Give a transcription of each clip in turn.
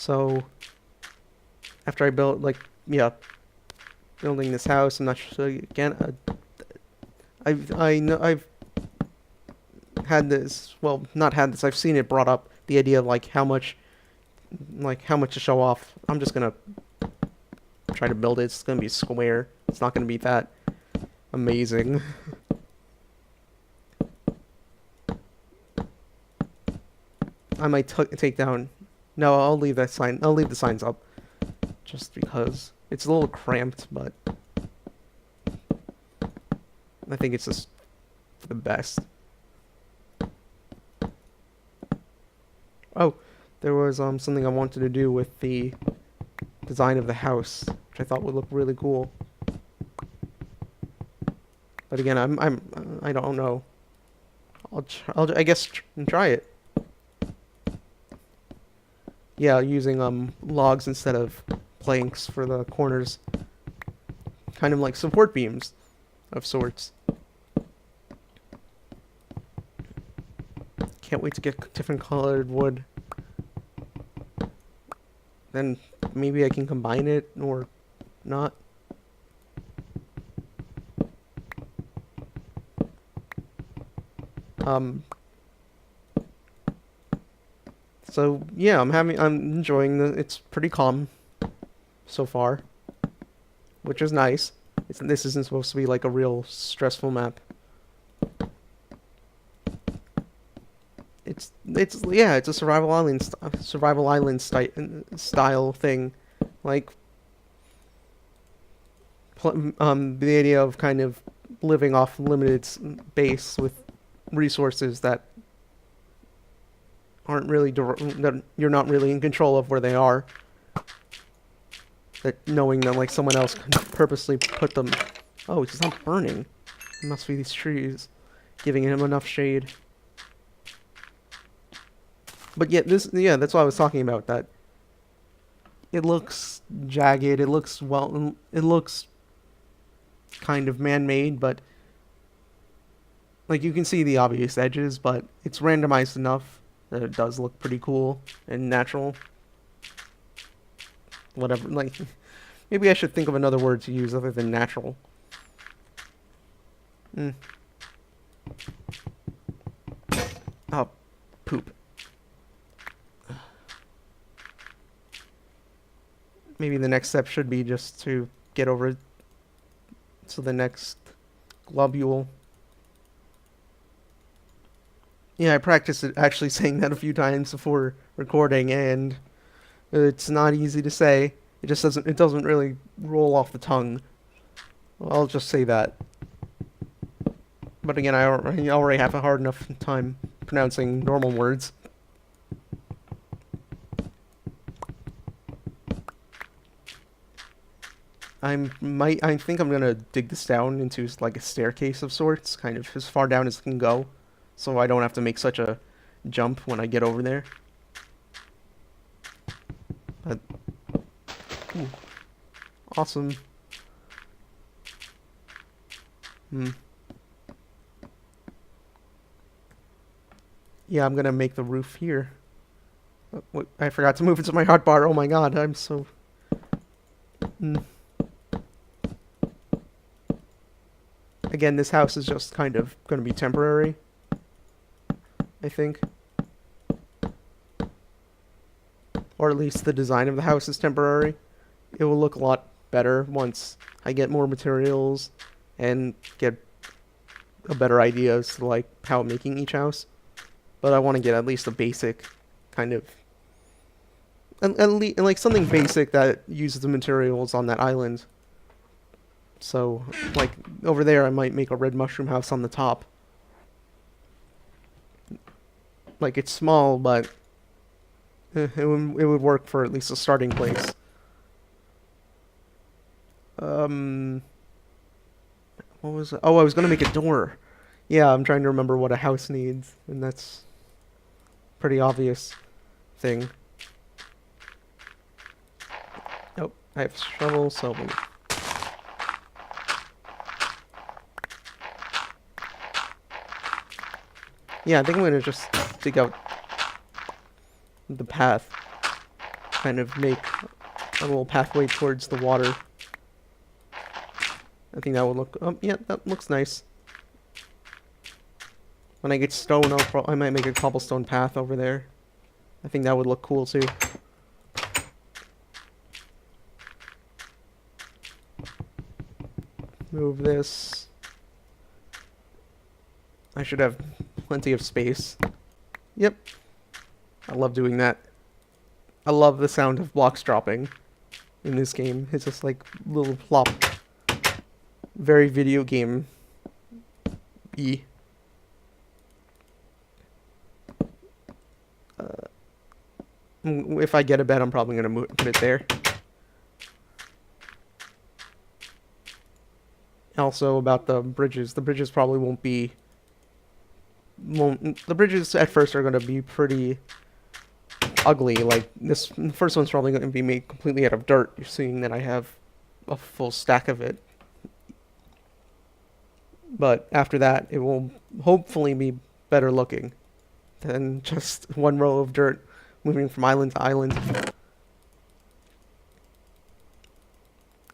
So after I built, like, yeah, building this house, I'm not sure again. I know I've had this. Well, not had this. I've seen it brought up. The idea of how much to show off. I'm just gonna try to build it. It's gonna be square. It's not gonna be that amazing. I might take down. No, I'll leave that sign. I'll leave the signs up, just because it's a little cramped, but I think it's just for the best. Oh, there was something I wanted to do with the design of the house, which I thought would look really cool. But again, I don't know. I guess try it. Yeah, using logs instead of planks for the corners, kind of like support beams of sorts. Can't wait to get different colored wood. Then maybe I can combine it or not. So yeah, I'm enjoying it's pretty calm so far, which is nice. This isn't supposed to be like a real stressful map. Yeah, it's a survival island style thing, like the idea of kind of living off limited base with resources that aren't really that you're not really in control of where they are. That knowing that like someone else can purposely put them. Oh, it's not burning. It must be these trees giving him enough shade. But yet yeah, that's what I was talking about. That it looks jagged. It looks kind of man-made, but like you can see the obvious edges, but it's randomized enough that it does look pretty cool and natural. Whatever, like, maybe I should think of another word to use other than natural. Oh, poop. Maybe the next step should be just to get over to the next globule. Yeah, I practiced actually saying that a few times before recording, and it's not easy to say. It doesn't really roll off the tongue. I'll just say that. But again, I already have a hard enough time pronouncing normal words. I think I'm gonna dig this down into like a staircase of sorts, kind of as far down as it can go, so I don't have to make such a jump when I get over there. But ooh, awesome. Yeah, I'm gonna make the roof here. What, I forgot to move it to my hotbar. Oh my god, I'm so. Again, this house is just kind of going to be temporary, I think. Or at least the design of the house is temporary. It will look a lot better once I get more materials and get a better idea as to like how I'm making each house. But I want to get at least a basic kind of, like something basic that uses the materials on that island. So, like, over there I might make a red mushroom house on the top. Like, it's small, but it would work for at least a starting place. What was it? Oh, I was gonna make a door. Yeah, I'm trying to remember what a house needs, and that's a pretty obvious thing. Oh, I have shovel, so yeah, I think I'm gonna just dig out the path. kind of make a little pathway towards the water. I think that would look, yeah, that looks nice. When I get stone, I might make a cobblestone path over there. I think that would look cool too. Move this. I should have plenty of space. Yep. I love doing that. I love the sound of blocks dropping in this game. It's just like little plop. Very video game-y. If I get a bed, I'm probably going to put it there. Also about the bridges. The bridges probably won't be... the bridges at first are going to be pretty ugly. Like, the first one's probably going to be made completely out of dirt. You're seeing that I have a full stack of it. But after that, it will hopefully be better looking than just one row of dirt moving from island to island.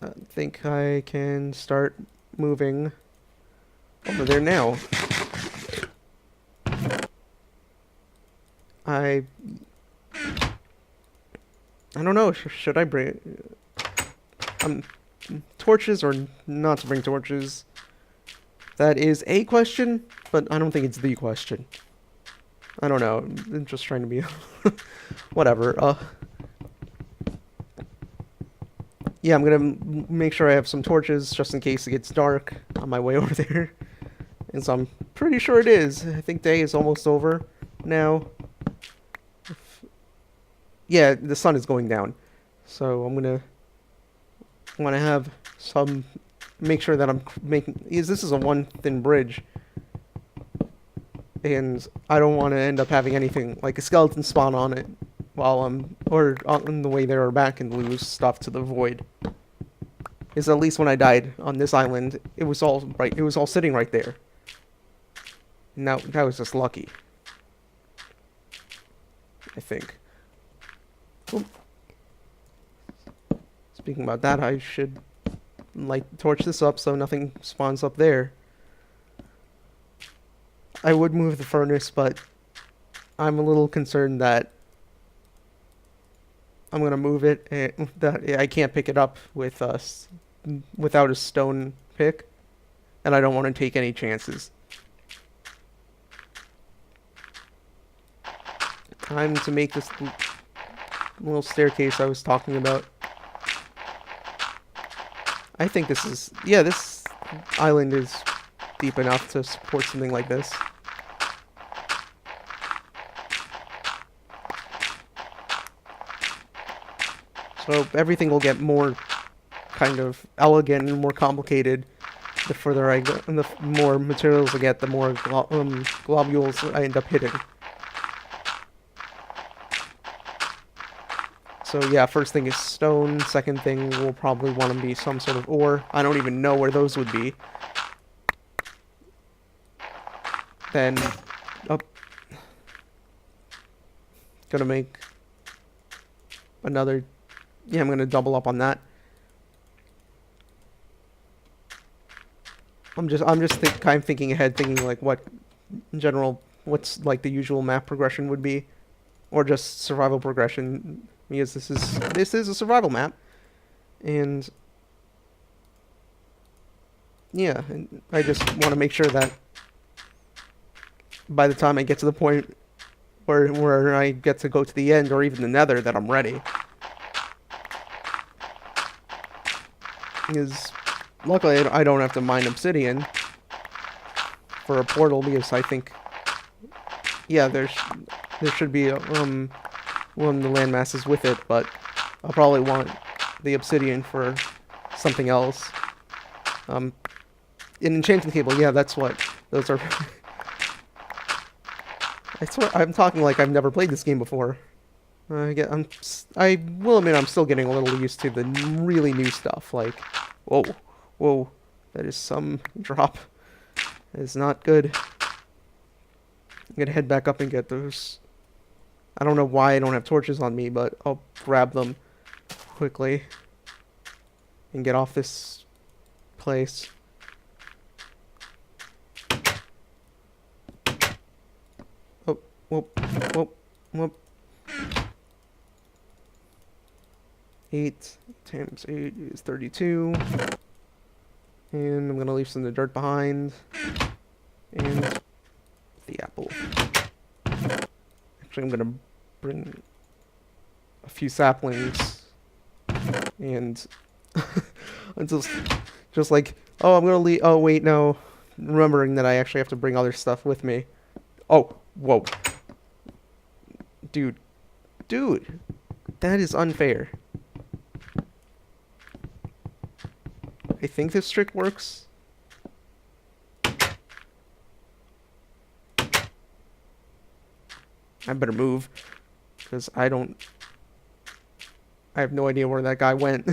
I think I can start moving over there now. I don't know. Should I bring torches or not to bring torches? That is a question, but I don't think it's the question. I don't know. I'm just trying to be whatever. Yeah, I'm gonna make sure I have some torches just in case it gets dark on my way over there. And so I'm pretty sure it is. I think day is almost over now. Yeah, the sun is going down. So I'm gonna want to have some... make sure that I'm making... this is a one thin bridge. And I don't want to end up having anything like a skeleton spawn on it while I'm... or on the way there or back and lose stuff to the void. Because at least when I died on this island, it was all right. It was all sitting right there. And that was just lucky. I think. Oop. Speaking about that, I should torch this up so nothing spawns up there. I would move the furnace, but I'm a little concerned that I'm gonna move it and that I can't pick it up with without a stone pick, and I don't want to take any chances. Time to make this little staircase I was talking about. I think this is... yeah, this island is deep enough to support something like this. So everything will get more kind of elegant and more complicated the further I go, and the more materials I get, the more globules I end up hitting. So yeah, first thing is stone. Second thing will probably want to be some sort of ore. I don't even know where those would be. Then, gonna make another... yeah, I'm gonna double up on that. I'm thinking ahead, thinking like what in general, what's like the usual map progression would be, or just survival progression, because this is a survival map, and yeah, and I just want to make sure that by the time I get to the point where I get to go to the end or even the Nether, that I'm ready. Because luckily I don't have to mine obsidian for a portal, because I think, yeah, there should be one of the landmasses with it, but I'll probably want the obsidian for something else. An enchanting table, yeah, that's what those are. I swear, I'm talking like I've never played this game before. I will admit I'm still getting a little used to the really new stuff. Like, whoa, that is some drop. That is not good. I'm gonna head back up and get those. I don't know why I don't have torches on me, but I'll grab them quickly and get off this place. Oh, whoop, whoop, whoop. 8 times 8 is 32. And I'm gonna leave some of the dirt behind. And the apple. Actually, I'm gonna bring a few saplings. And I'm just like, oh, I'm gonna leave. Oh, wait, no. Remembering that I actually have to bring other stuff with me. Oh, whoa. Dude. Dude. That is unfair. I think this trick works. I better move. Because I have no idea where that guy went.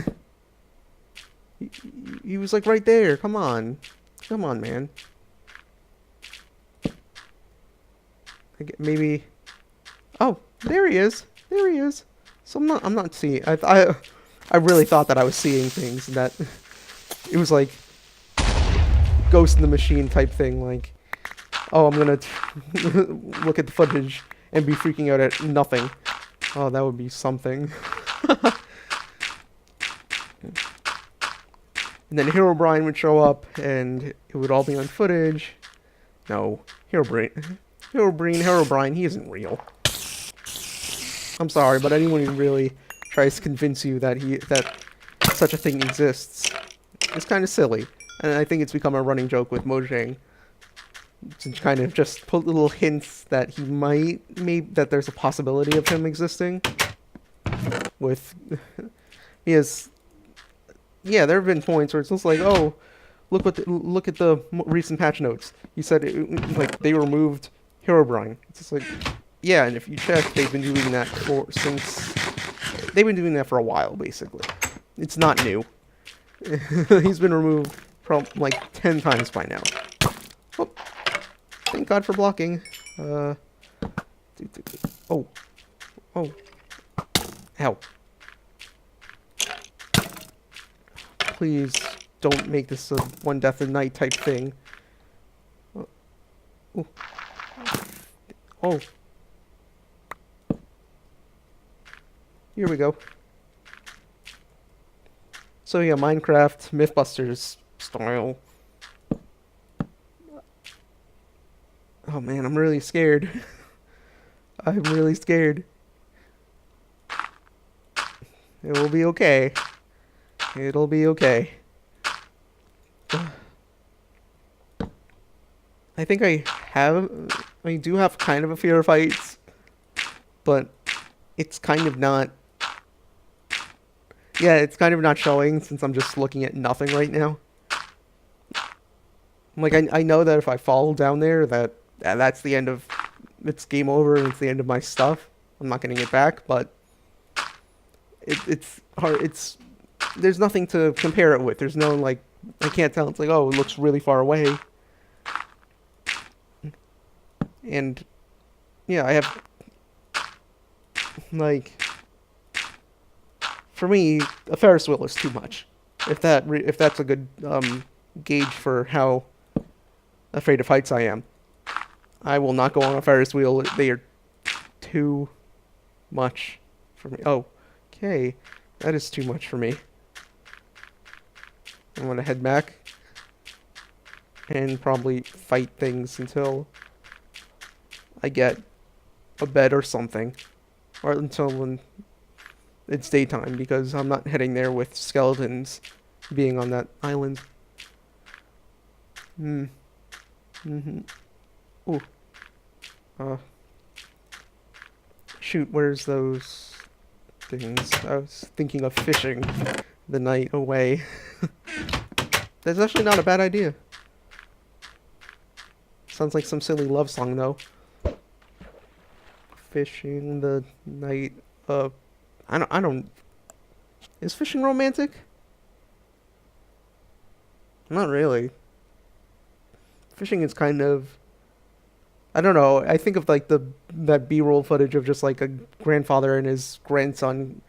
He was like right there. Come on. Come on, man. Maybe. Oh, there he is. There he is. So I'm not seeing. I really thought that I was seeing things, and that it was like Ghost in the Machine type thing. Like, oh, I'm gonna look at the footage and be freaking out at nothing. Oh, that would be something. And then Herobrine would show up, and it would all be on footage. No, Herobrine, he isn't real. I'm sorry, but anyone who really tries to convince you that such a thing exists is kind of silly. And I think it's become a running joke with Mojang to kind of just put little hints that he that there's a possibility of him existing. Yeah, there have been points where it's just like, oh, look at the recent patch notes. He said like they removed Herobrine. It's just like, yeah, and if you check, they've been doing that for a while, basically. It's not new. He's been removed from like 10 times by now. Oh, thank God for blocking. Oh, ow. Please don't make this a one death a night type thing. Oh. Here we go. So yeah, Minecraft Mythbusters style. Oh man, I'm really scared. I'm really scared. It will be okay. It'll be okay. I think I do have kind of a fear of heights, but it's kind of not. Yeah, it's kind of not showing since I'm just looking at nothing right now. Like, I know that if I fall down there, that's the end of... It's game over and it's the end of my stuff. I'm not getting it back, but... It's hard. There's nothing to compare it with. There's no, like... I can't tell. It's like, oh, it looks really far away. And... Yeah, I have... Like... For me, a Ferris wheel is too much. If that's a good gauge for how afraid of heights I am, I will not go on a Ferris wheel. They are too much for me. Oh, okay, that is too much for me. I'm gonna head back and probably fight things until I get a bed or something, or until when it's daytime, because I'm not heading there with skeletons being on that island. Ooh. Shoot, where's those things? I was thinking of fishing the night away. That's actually not a bad idea. Sounds like some silly love song, though. Fishing the night of... I don't... Is fishing romantic? Not really. Fishing is kind of... I don't know. I think of like that B-roll footage of just like a grandfather and his grandson,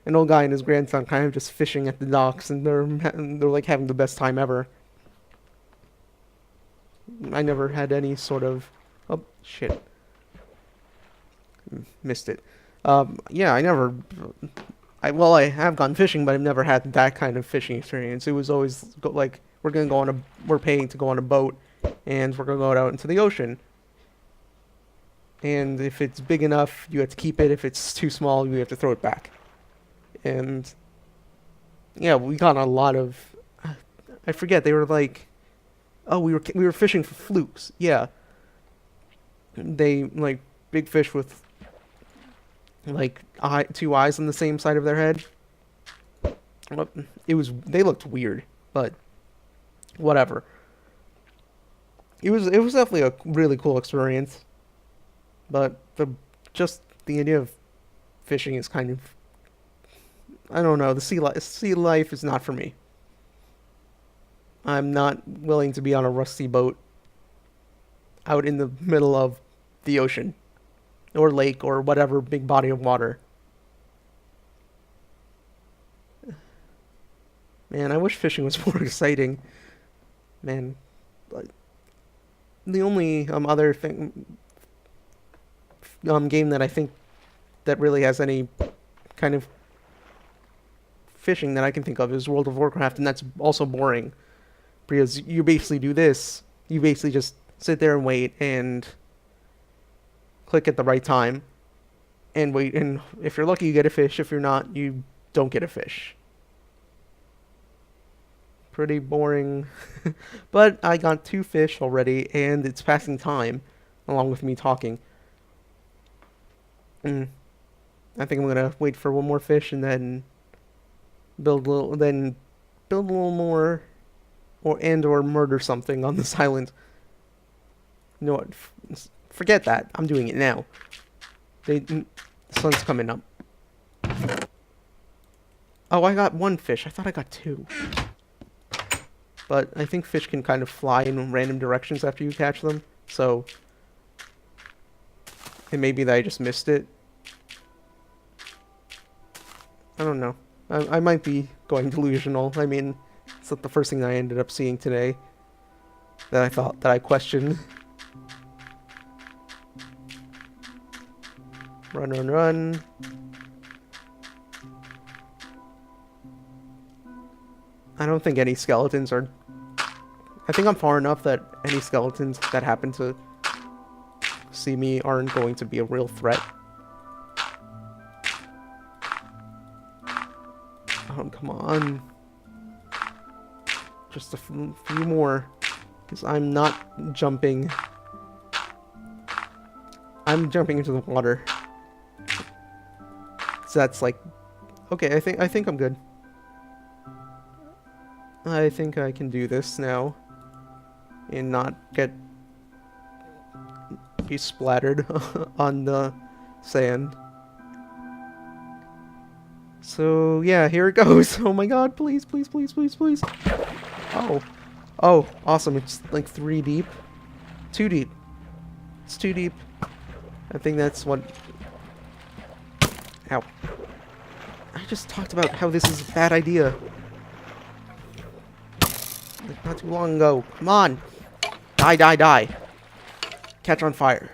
an old guy and his grandson, kind of just fishing at the docks, and they're like having the best time ever. I never had any sort of, oh shit, missed it. Yeah, I never. I have gone fishing, but I've never had that kind of fishing experience. It was always like we're paying to go on a boat, and we're gonna go out into the ocean. And if it's big enough, you have to keep it. If it's too small, you have to throw it back. And yeah, we got a lot of. I forget. They were like, oh, we were fishing for flukes. Yeah, they like big fish with like two eyes on the same side of their head. Well, they looked weird, but whatever. It was definitely a really cool experience, but just the idea of fishing is kind of, I don't know, the sea life is not for me. I'm not willing to be on a rusty boat out in the middle of the ocean or lake or whatever big body of water. Man, I wish fishing was more exciting. Man, like, the only other thing game that I think that really has any kind of fishing that I can think of is World of Warcraft, and that's also boring because you basically do this. You basically just sit there and wait and click at the right time and wait, and if you're lucky you get a fish. If you're not, you don't get a fish. Pretty boring. But I got 2 fish already, and it's passing time along with me talking. I think I'm gonna wait for one more fish and then build a little more, or murder something on this island. You know what? Forget that. I'm doing it now. The sun's coming up. Oh, I got 1 fish. I thought I got 2. But I think fish can kind of fly in random directions after you catch them, so it may be that I just missed it. I don't know. I might be going delusional. I mean, it's not the first thing I ended up seeing today that I questioned. Run, run, run. I don't think any skeletons are... I think I'm far enough that any skeletons that happen to see me aren't going to be a real threat. Oh, come on. Just a few more. Because I'm not jumping. I'm jumping into the water. So that's like... Okay, I think I'm good. I think I can do this now. And not be splattered on the sand. So, yeah, here it goes. Oh my god, please, please, please, please, please. Oh. Oh, awesome. It's like 3 deep. 2 deep. It's 2 deep. I think that's what... Ow. I just talked about how this is a bad idea. Like, not too long ago. Come on! Die, die, die. Catch on fire.